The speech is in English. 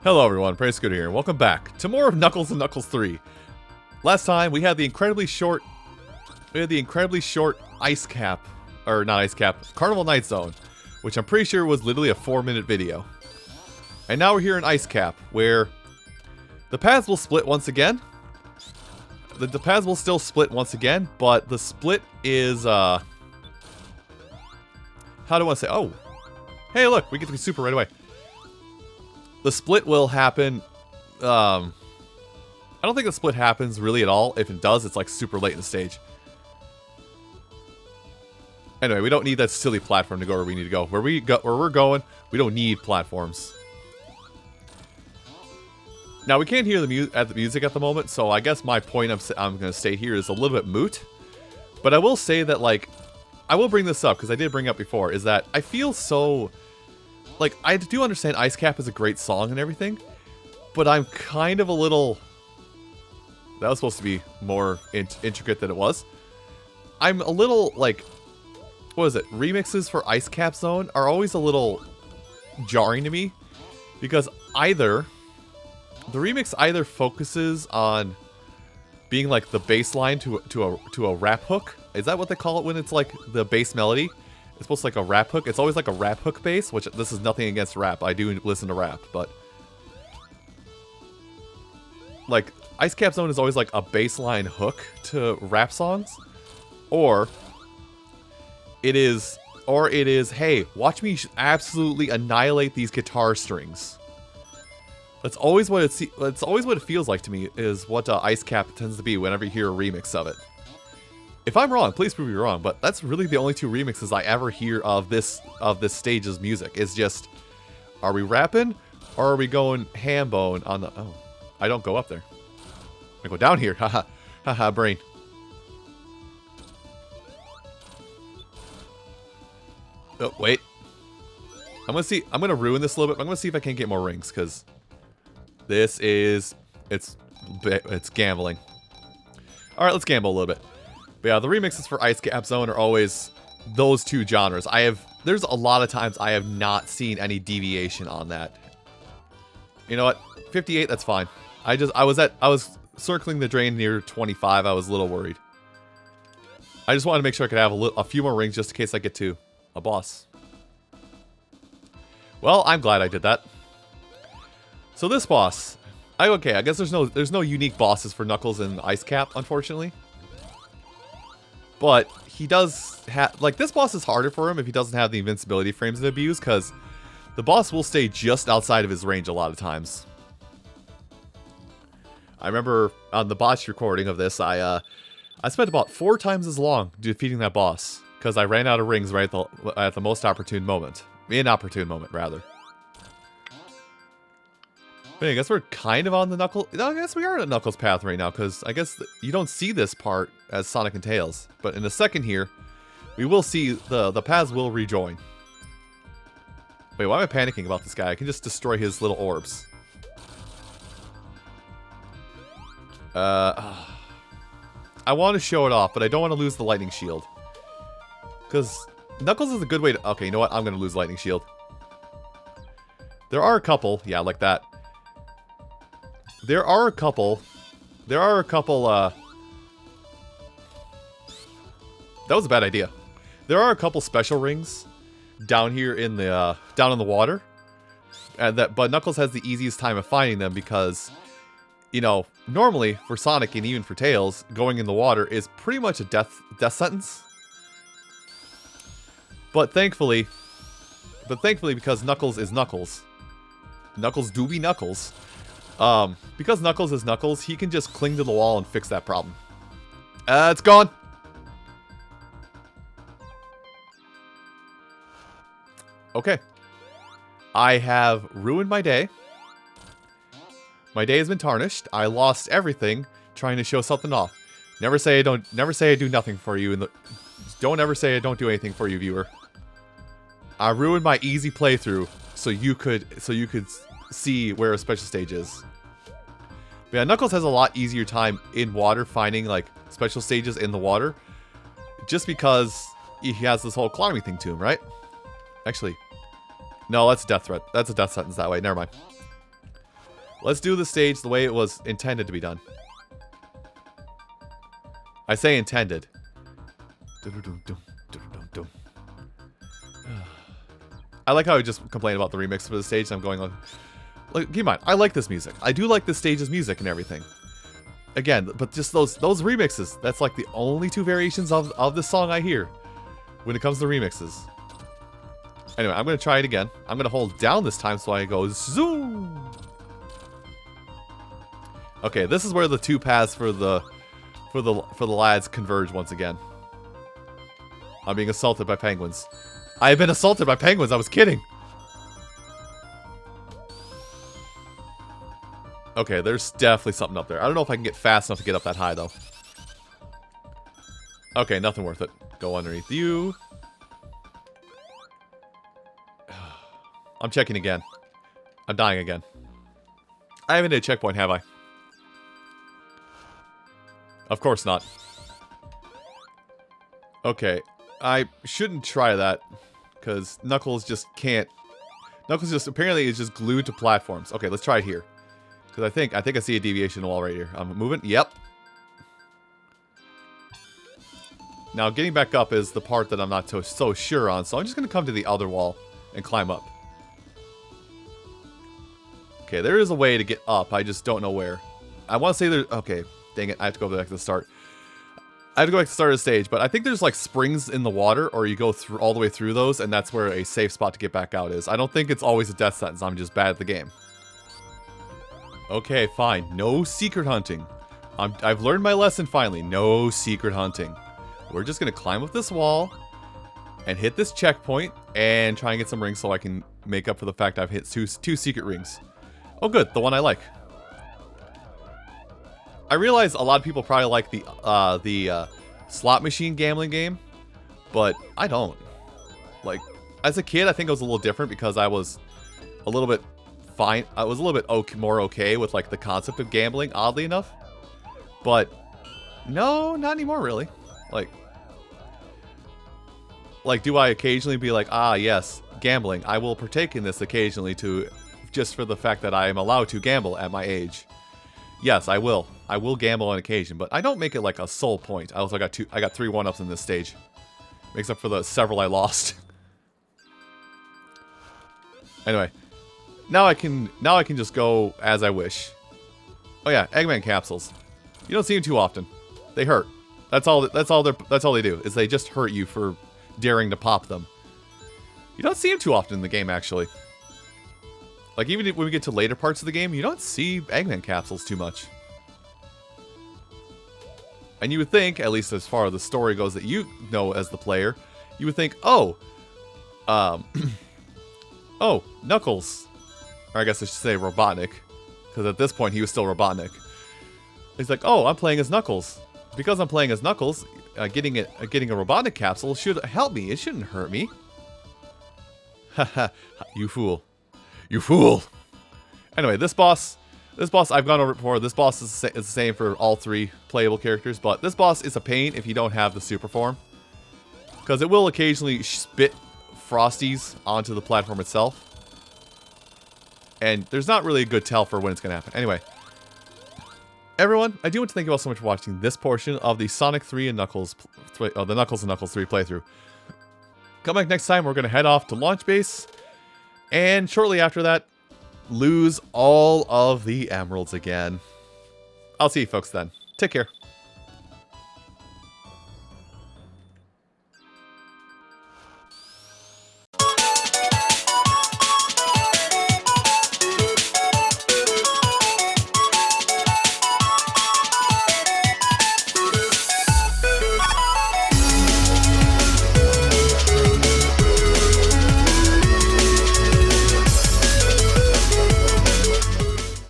Hello everyone, Praise Scooter here. Welcome back to more of Knuckles and Knuckles 3. Last time we had the incredibly short ice cap, or not ice cap, Carnival Night Zone, which I'm pretty sure was literally a 4-minute video. And now we're here in Ice Cap, where the paths will split once again. The paths will still split once again, but the split is, how do I say? Oh, hey look, we get to be super right away. The split will happen, I don't think the split happens really at all. If it does, it's like super late in the stage. Anyway, we don't need that silly platform to go where we need to go. Where we're going, we don't need platforms. Now, we can't hear the music at the moment, so I guess my point I'm going to state here is a little bit moot. But I will say that, like, I will bring this up, because I did bring it up before, is that I feel so... Like, I do understand Ice Cap is a great song and everything, but I'm kind of a little... That was supposed to be more intricate than it was. I'm a little, like... What is it? Remixes for Ice Cap Zone are always a little jarring to me, because either... The remix either focuses on being like the bass line to a rap hook. Is that what they call it when it's like the bass melody? It's supposed to like a rap hook. It's always like a rap hook bass, which this is nothing against rap. I do listen to rap, but like Ice Cap Zone is always like a baseline hook to rap songs, or it is, hey, watch me absolutely annihilate these guitar strings. That's always what it feels like to me, is what Ice Cap tends to be whenever you hear a remix of it. If I'm wrong, please prove me wrong, but that's really the only two remixes I ever hear of this stage's music. It's just, are we rapping, or are we going ham bone on the... Oh, I don't go up there. I go down here. Haha. Haha, brain. Oh, wait. I'm gonna ruin this a little bit. I'm gonna see if I can get more rings, because this is... It's gambling. Alright, let's gamble a little bit. But yeah, the remixes for Ice Cap Zone are always those two genres. There's a lot of times I have not seen any deviation on that. You know what? 58, that's fine. I was circling the drain near 25. I was a little worried. I just wanted to make sure I could have a few more rings just in case I get to a boss. Well, I'm glad I did that. So this boss, I guess there's no unique bosses for Knuckles and Ice Cap, unfortunately. But he does have, like, this boss is harder for him if he doesn't have the invincibility frames to abuse, because the boss will stay just outside of his range a lot of times. I remember on the botched recording of this, I spent about 4 times as long defeating that boss, because I ran out of rings right at the most opportune moment. Inopportune moment, rather. But I guess we're kind of on the Knuckles... No, I guess we are on the Knuckles path right now, because I guess you don't see this part as Sonic and Tails. But in a second here, we will see the paths will rejoin. Wait, why am I panicking about this guy? I can just destroy his little orbs. I want to show it off, but I don't want to lose the lightning shield. Because Knuckles is a good way to... Okay, you know what? I'm going to lose lightning shield. There are a couple... Yeah, like that. There are a couple, that was a bad idea. There are a couple special rings down here in the, down in the water. But Knuckles has the easiest time of finding them because, you know, normally for Sonic and even for Tails, going in the water is pretty much a death sentence. But thankfully, because Knuckles is Knuckles, Knuckles do be Knuckles. Because Knuckles is Knuckles, he can just cling to the wall and fix that problem. It's gone! Okay. I have ruined my day. My day has been tarnished. I lost everything trying to show something off. Never say I do nothing for you don't ever say I don't do anything for you, viewer. I ruined my easy playthrough so you could see where a special stage is. But yeah, Knuckles has a lot easier time in water finding like special stages in the water, just because he has this whole climbing thing to him, right? Actually, no, that's a death threat. That's a death sentence that way. Never mind. Let's do the stage the way it was intended to be done. I say intended. I like how I just complained about the remix for the stage. I'm going on. Like, keep in mind, I like this music. I do like this stage's music and everything. Again, but just those remixes. That's like the only two variations of this song I hear when it comes to remixes. Anyway, I'm gonna try it again. I'm gonna hold down this time so I go zoom. Okay, this is where the two paths for the lads converge once again. I'm being assaulted by penguins. I have been assaulted by penguins. I was kidding. Okay, there's definitely something up there. I don't know if I can get fast enough to get up that high though. Okay, nothing worth it. Go underneath you. I'm checking again. I'm dying again. I haven't hit a checkpoint, have I? Of course not. Okay. I shouldn't try that. Because Knuckles just can't... Knuckles just apparently is just glued to platforms. Okay, let's try it here. Because I think I see a deviation wall right here. I'm moving. Yep. Now, getting back up is the part that I'm not so sure on. So I'm just going to come to the other wall and climb up. Okay, there is a way to get up. I just don't know where. I want to say there... Okay, dang it. I have to go back to the start. I have to go back to the start of the stage, but I think there's like springs in the water, or you go through all the way through those, and that's where a safe spot to get back out is. I don't think it's always a death sentence. I'm just bad at the game. Okay, fine. No secret hunting. I've learned my lesson finally. No secret hunting. We're just going to climb up this wall and hit this checkpoint and try and get some rings so I can make up for the fact I've hit two secret rings. Oh, good. The one I like. I realize a lot of people probably like the slot machine gambling game, but I don't. Like, as a kid, I think it was a little different because I was a little bit fine. I was a little bit more okay with like the concept of gambling, oddly enough. But no, not anymore, really. Like, do I occasionally be like, ah, yes, gambling. I will partake in this occasionally just for the fact that I am allowed to gamble at my age. Yes, I will. I will gamble on occasion, but I don't make it like a sole point. I also got 3 1-ups in this stage. Makes up for the several I lost. Anyway, now I can just go as I wish. Oh yeah, Eggman capsules. You don't see them too often. They hurt. That's all they do, is they just hurt you for daring to pop them. You don't see them too often in the game, actually. Like, even when we get to later parts of the game, you don't see Eggman capsules too much. And you would think, at least as far as the story goes that you know as the player, you would think, oh, oh, Knuckles. Or I guess I should say Robotnik. Because at this point, he was still Robotnik. He's like, oh, I'm playing as Knuckles. Because I'm playing as Knuckles, getting a Robotnik capsule should help me. It shouldn't hurt me. Haha, you fool. You fool! Anyway, this boss I've gone over it before. This boss is the same for all 3 playable characters, but this boss is a pain if you don't have the super form. Because it will occasionally spit Frosties onto the platform itself. And there's not really a good tell for when it's going to happen. Anyway, everyone, I do want to thank you all so much for watching this portion of the Sonic 3 and Knuckles, the Knuckles and Knuckles 3 playthrough. Come back next time, we're going to head off to Launch Base. And shortly after that, lose all of the emeralds again. I'll see you folks then. Take care.